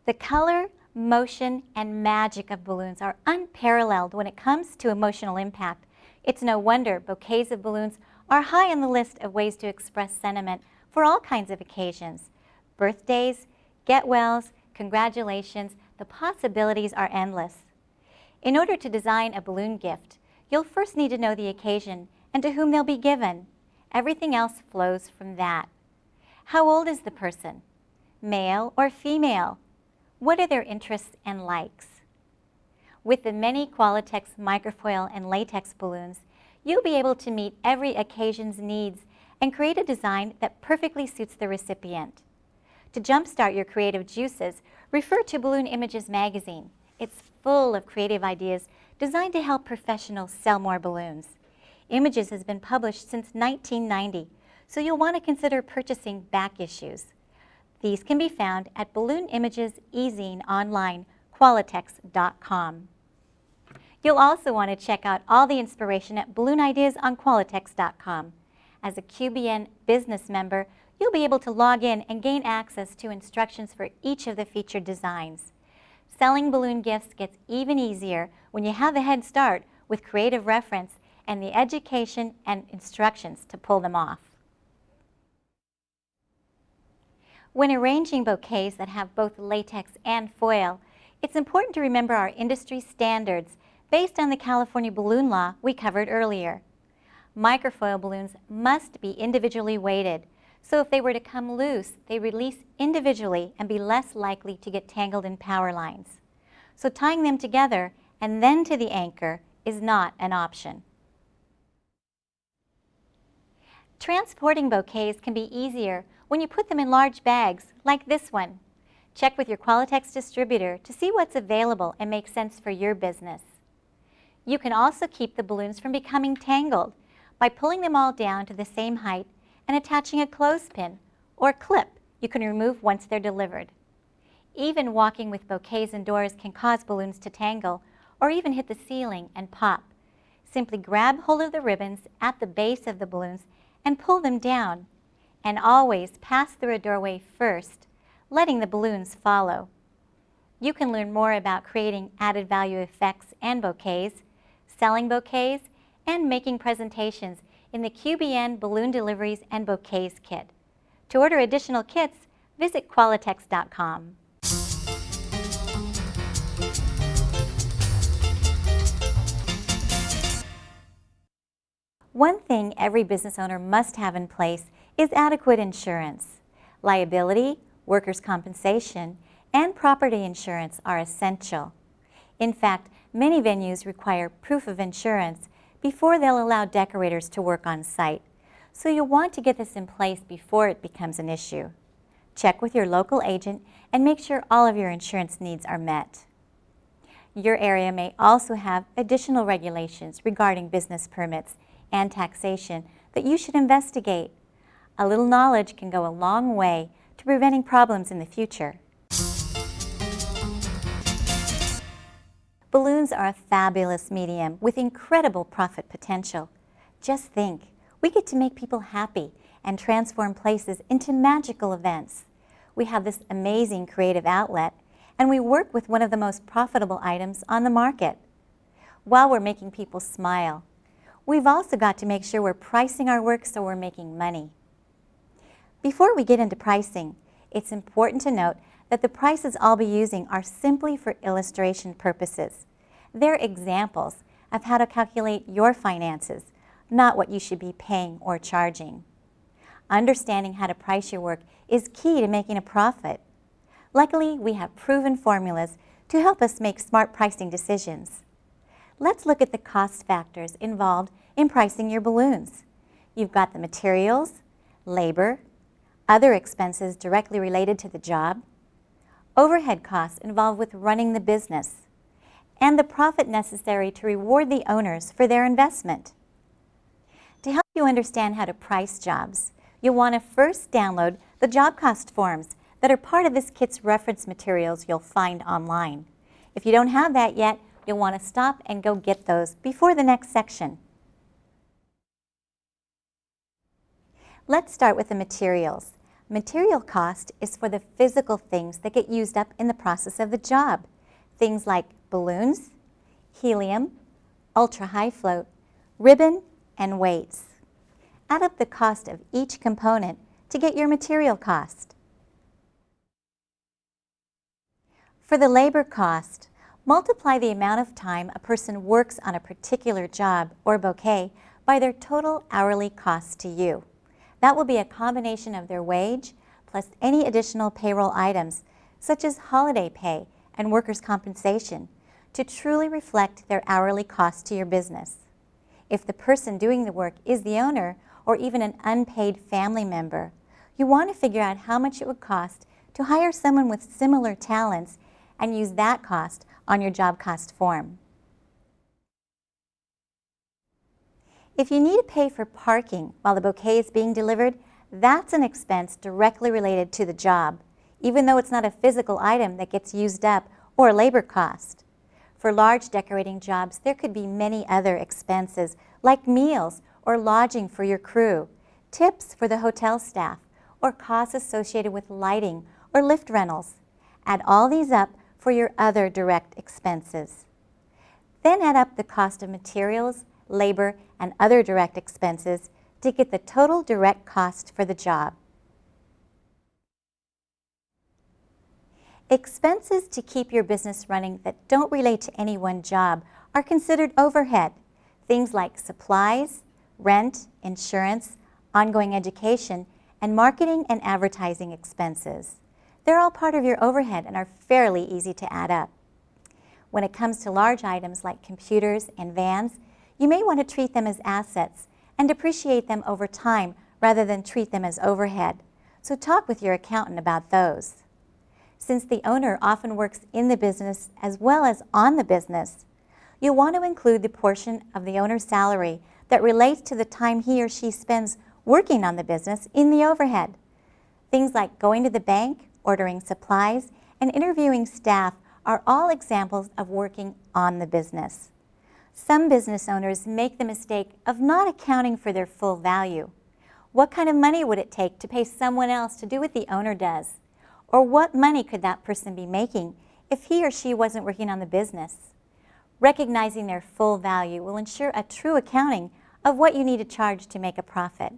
The color, motion, and magic of balloons are unparalleled when it comes to emotional impact. It's no wonder bouquets of balloons are high on the list of ways to express sentiment for all kinds of occasions. Birthdays, get-wells, congratulations, the possibilities are endless. In order to design a balloon gift, you'll first need to know the occasion and to whom they'll be given. Everything else flows from that. How old is the person? Male or female? What are their interests and likes? With the many Qualitex microfoil and latex balloons, you'll be able to meet every occasion's needs and create a design that perfectly suits the recipient. To jumpstart your creative juices, refer to Balloon Images magazine. It's full of creative ideas designed to help professionals sell more balloons. Images has been published since 1990, so you'll want to consider purchasing back issues. These can be found at Balloon Images e-zine online, Qualitex.com. You'll also want to check out all the inspiration at Balloon Ideas on Qualitex.com. As a QBN business member, you'll be able to log in and gain access to instructions for each of the featured designs. Selling balloon gifts gets even easier when you have a head start with creative reference and the education and instructions to pull them off. When arranging bouquets that have both latex and foil, it's important to remember our industry standards based on the California balloon law we covered earlier. Microfoil balloons must be individually weighted, so if they were to come loose, they release individually and be less likely to get tangled in power lines. So tying them together and then to the anchor is not an option. Transporting bouquets can be easier when you put them in large bags like this one. Check with your Qualitex distributor to see what's available and makes sense for your business. You can also keep the balloons from becoming tangled by pulling them all down to the same height and attaching a clothespin or clip you can remove once they're delivered. Even walking with bouquets indoors can cause balloons to tangle or even hit the ceiling and pop. Simply grab hold of the ribbons at the base of the balloons and pull them down, and always pass through a doorway first, letting the balloons follow. You can learn more about creating added value effects and bouquets, selling bouquets, and making presentations in the QBN Balloon Deliveries and Bouquets Kit. To order additional kits, visit Qualitex.com. One thing every business owner must have in place is adequate insurance. Liability, workers' compensation, and property insurance are essential. In fact, many venues require proof of insurance before they'll allow decorators to work on site, so you'll want to get this in place before it becomes an issue. Check with your local agent and make sure all of your insurance needs are met. Your area may also have additional regulations regarding business permits and taxation that you should investigate. A little knowledge can go a long way to preventing problems in the future. Balloons are a fabulous medium with incredible profit potential. Just think, we get to make people happy and transform places into magical events. We have this amazing creative outlet, and we work with one of the most profitable items on the market. While we're making people smile, we've also got to make sure we're pricing our work so we're making money. Before we get into pricing, it's important to note that the prices I'll be using are simply for illustration purposes. They're examples of how to calculate your finances, not what you should be paying or charging. Understanding how to price your work is key to making a profit. Luckily, we have proven formulas to help us make smart pricing decisions. Let's look at the cost factors involved in pricing your balloons. You've got the materials, labor, other expenses directly related to the job, overhead costs involved with running the business, and the profit necessary to reward the owners for their investment. To help you understand how to price jobs, you'll want to first download the job cost forms that are part of this kit's reference materials you'll find online. If you don't have that yet, you'll want to stop and go get those before the next section. Let's start with the materials. Material cost is for the physical things that get used up in the process of the job. Things like balloons, helium, ultra-high float, ribbon, and weights. Add up the cost of each component to get your material cost. For the labor cost, multiply the amount of time a person works on a particular job or bouquet by their total hourly cost to you. That will be a combination of their wage plus any additional payroll items, such as holiday pay and workers' compensation, to truly reflect their hourly cost to your business. If the person doing the work is the owner or even an unpaid family member, you want to figure out how much it would cost to hire someone with similar talents and use that cost on your job cost form. If you need to pay for parking while the bouquet is being delivered, that's an expense directly related to the job, even though it's not a physical item that gets used up or labor cost. For large decorating jobs, there could be many other expenses like meals or lodging for your crew, tips for the hotel staff, or costs associated with lighting or lift rentals. Add all these up for your other direct expenses. Then add up the cost of materials, labor, and other direct expenses to get the total direct cost for the job. Expenses to keep your business running that don't relate to any one job are considered overhead. Things like supplies, rent, insurance, ongoing education, and marketing and advertising expenses. They're all part of your overhead and are fairly easy to add up. When it comes to large items like computers and vans, you may want to treat them as assets and depreciate them over time rather than treat them as overhead. So talk with your accountant about those. Since the owner often works in the business as well as on the business, you'll want to include the portion of the owner's salary that relates to the time he or she spends working on the business in the overhead. Things like going to the bank, ordering supplies, and interviewing staff are all examples of working on the business. Some business owners make the mistake of not accounting for their full value. What kind of money would it take to pay someone else to do what the owner does? Or what money could that person be making if he or she wasn't working on the business? Recognizing their full value will ensure a true accounting of what you need to charge to make a profit.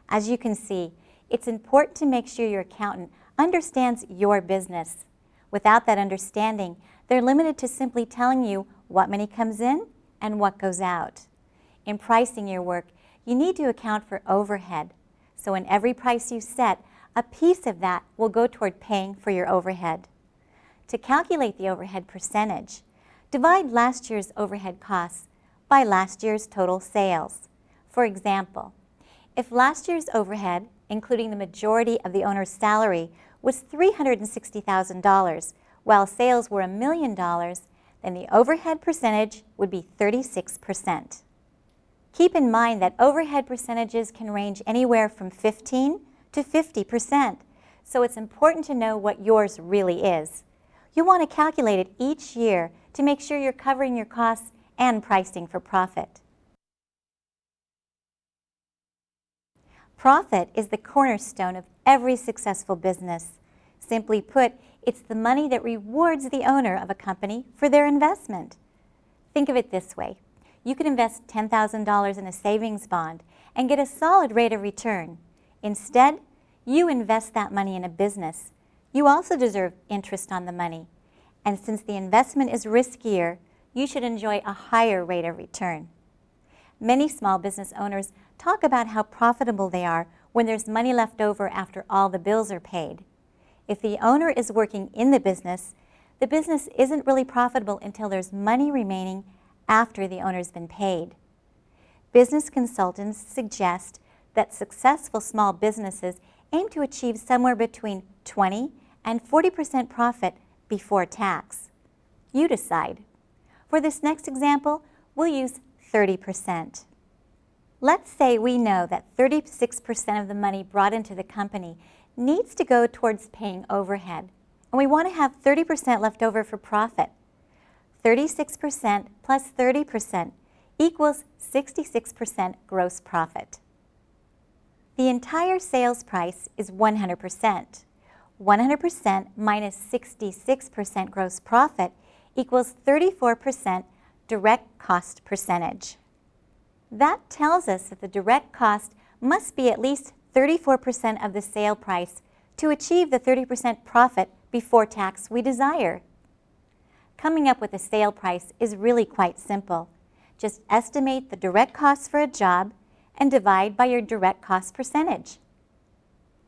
As you can see, it's important to make sure your accountant understands your business. Without that understanding, they're limited to simply telling you what money comes in and what goes out. In pricing your work, you need to account for overhead. So in every price you set, a piece of that will go toward paying for your overhead. To calculate the overhead percentage, divide last year's overhead costs by last year's total sales. For example, if last year's overhead, including the majority of the owner's salary, was $360,000, while sales were $1 million, then the overhead percentage would be 36%. Keep in mind that overhead percentages can range anywhere from 15 to 50%, so it's important to know what yours really is. You want to calculate it each year to make sure you're covering your costs and pricing for profit. Profit is the cornerstone of every successful business. Simply put, it's the money that rewards the owner of a company for their investment. Think of it this way. You could invest $10,000 in a savings bond and get a solid rate of return. Instead, you invest that money in a business. You also deserve interest on the money. And since the investment is riskier, you should enjoy a higher rate of return. Many small business owners talk about how profitable they are when there's money left over after all the bills are paid. If the owner is working in the business isn't really profitable until there's money remaining after the owner's been paid. Business consultants suggest that successful small businesses aim to achieve somewhere between 20 and 40% profit before tax. You decide. For this next example, we'll use 30%. Let's say we know that 36% of the money brought into the company needs to go towards paying overhead, and we want to have 30% left over for profit. 36% plus 30% equals 66% gross profit. The entire sales price is 100%. 100% minus 66% gross profit equals 34% direct cost percentage. That tells us that the direct cost must be at least 34% of the sale price to achieve the 30% profit before tax we desire. Coming up with a sale price is really quite simple. Just estimate the direct costs for a job and divide by your direct cost percentage.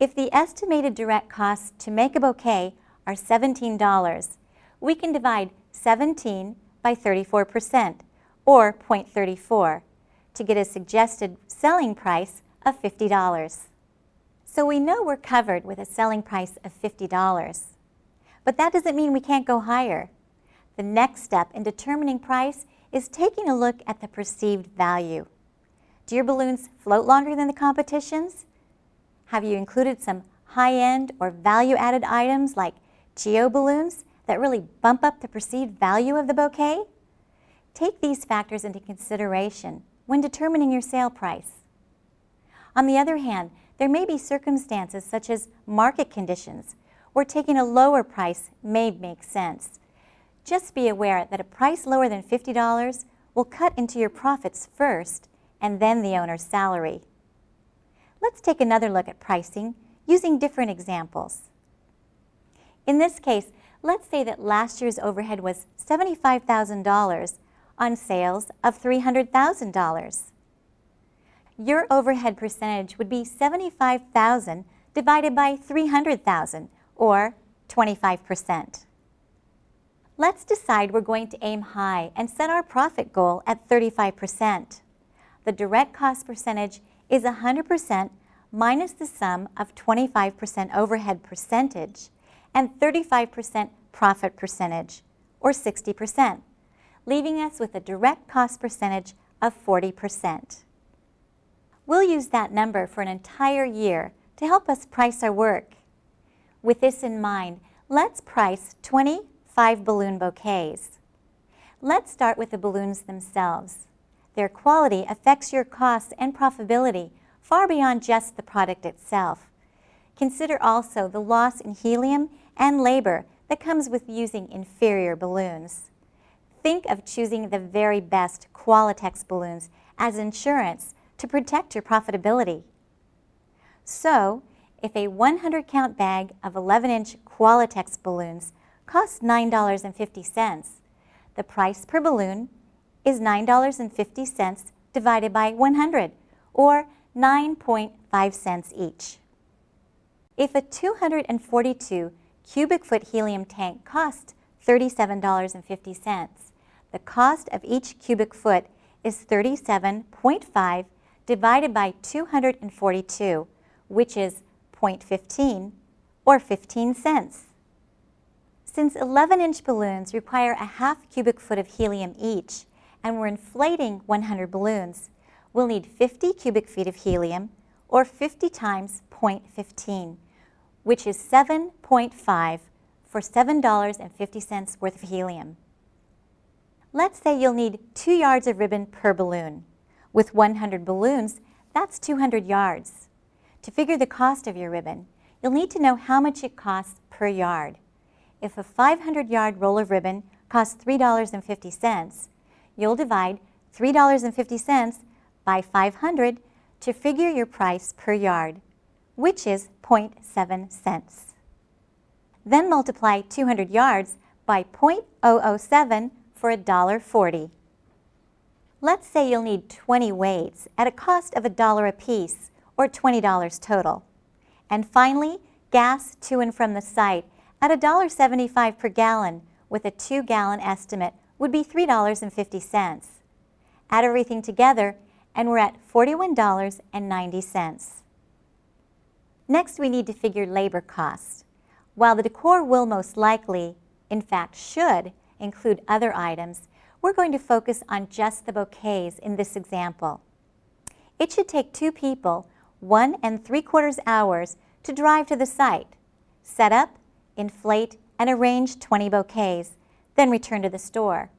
If the estimated direct costs to make a bouquet are $17, we can divide 17 by 34%, or 0.34, to get a suggested selling price of $50. So we know we're covered with a selling price of $50. But that doesn't mean we can't go higher. The next step in determining price is taking a look at the perceived value. Do your balloons float longer than the competition's? Have you included some high-end or value-added items like geo balloons that really bump up the perceived value of the bouquet? Take these factors into consideration when determining your sale price. On the other hand, there may be circumstances such as market conditions where taking a lower price may make sense. Just be aware that a price lower than $50 will cut into your profits first and then the owner's salary. Let's take another look at pricing using different examples. In this case, let's say that last year's overhead was $75,000 on sales of $300,000. Your overhead percentage would be $75,000 divided by $300,000, or 25%. Let's decide we're going to aim high and set our profit goal at 35%. The direct cost percentage is 100% minus the sum of 25% overhead percentage and 35% profit percentage, or 60%, leaving us with a direct cost percentage of 40%. We'll use that number for an entire year to help us price our work. With this in mind, let's price 25 balloon bouquets. Let's start with the balloons themselves. Their quality affects your costs and profitability far beyond just the product itself. Consider also the loss in helium and labor that comes with using inferior balloons. Think of choosing the very best Qualitex balloons as insurance to protect your profitability. So, if a 100-count bag of 11-inch Qualitex balloons costs $9.50, the price per balloon is $9.50 divided by 100, or 9.5 cents each. If a 242 cubic foot helium tank costs $37.50, the cost of each cubic foot is 37.5 divided by 242, which is 0.15, or 15 cents. Since 11-inch balloons require a half cubic foot of helium each, and we're inflating 100 balloons, we'll need 50 cubic feet of helium, or 50 times 0.15, which is 7.5 for $7.50 worth of helium. Let's say you'll need 2 yards of ribbon per balloon. With 100 balloons, that's 200 yards. To figure the cost of your ribbon, you'll need to know how much it costs per yard. If a 500-yard roll of ribbon costs $3.50, you'll divide $3.50 by 500 to figure your price per yard, which is 0.7 cents. Then multiply 200 yards by 0.007 for $1.40. Let's say you'll need 20 weights at a cost of $1 a piece, or $20 total. And finally, gas to and from the site at $1.75 per gallon with a 2-gallon estimate would be $3.50. Add everything together and we're at $41.90. Next, we need to figure labor costs. While the decor will most likely, in fact should, include other items, we're going to focus on just the bouquets in this example. It should take 2 people 1 3/4 hours to drive to the site, set up, inflate, and arrange 20 bouquets, then return to the store.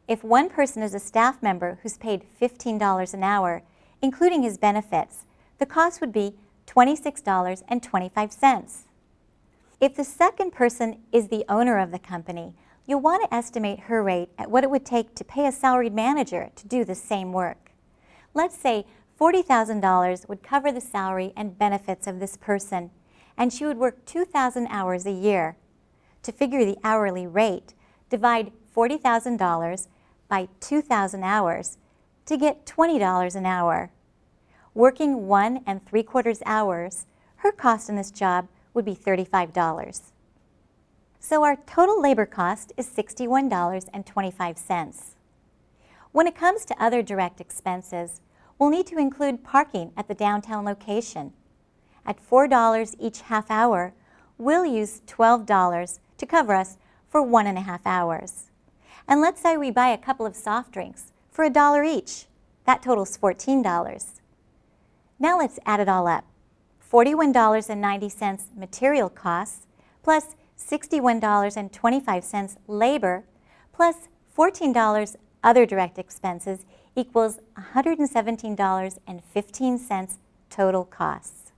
If one person is a staff member who's paid $15 an hour, including his benefits, the cost would be $26.25. If the second person is the owner of the company, you'll want to estimate her rate at what it would take to pay a salaried manager to do the same work. Let's say $40,000 would cover the salary and benefits of this person, and she would work 2,000 hours a year. To figure the hourly rate, divide $40,000 by 2,000 hours to get $20 an hour. Working 1 3/4 hours, her cost in this job would be $35. So our total labor cost is $61.25. When it comes to other direct expenses, we'll need to include parking at the downtown location. At $4 each half hour, we'll use $12 to cover us for 1.5 hours. And let's say we buy a couple of soft drinks for $1 each. That totals $14. Now let's add it all up. $41.90 material costs plus $61.25 labor plus $14 other direct expenses equals $117.15 total costs.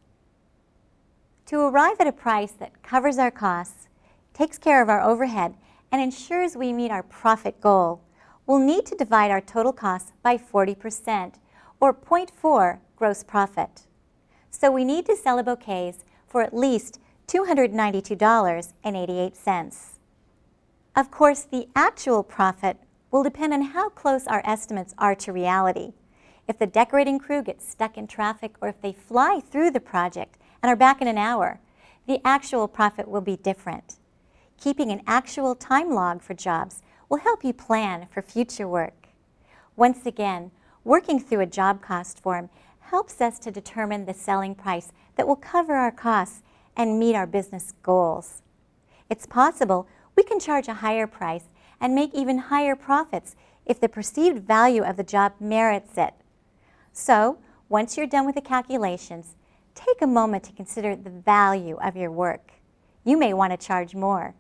To arrive at a price that covers our costs, takes care of our overhead, and ensures we meet our profit goal, we'll need to divide our total costs by 40%, or 0.4 gross profit. So we need to sell the bouquets for at least $292.88. Of course, the actual profit will depend on how close our estimates are to reality. If the decorating crew gets stuck in traffic or if they fly through the project and are back in an hour, the actual profit will be different. Keeping an actual time log for jobs will help you plan for future work. Once again, working through a job cost form helps us to determine the selling price that will cover our costs and meet our business goals. It's possible we can charge a higher price and make even higher profits if the perceived value of the job merits it. So, once you're done with the calculations, take a moment to consider the value of your work. You may want to charge more.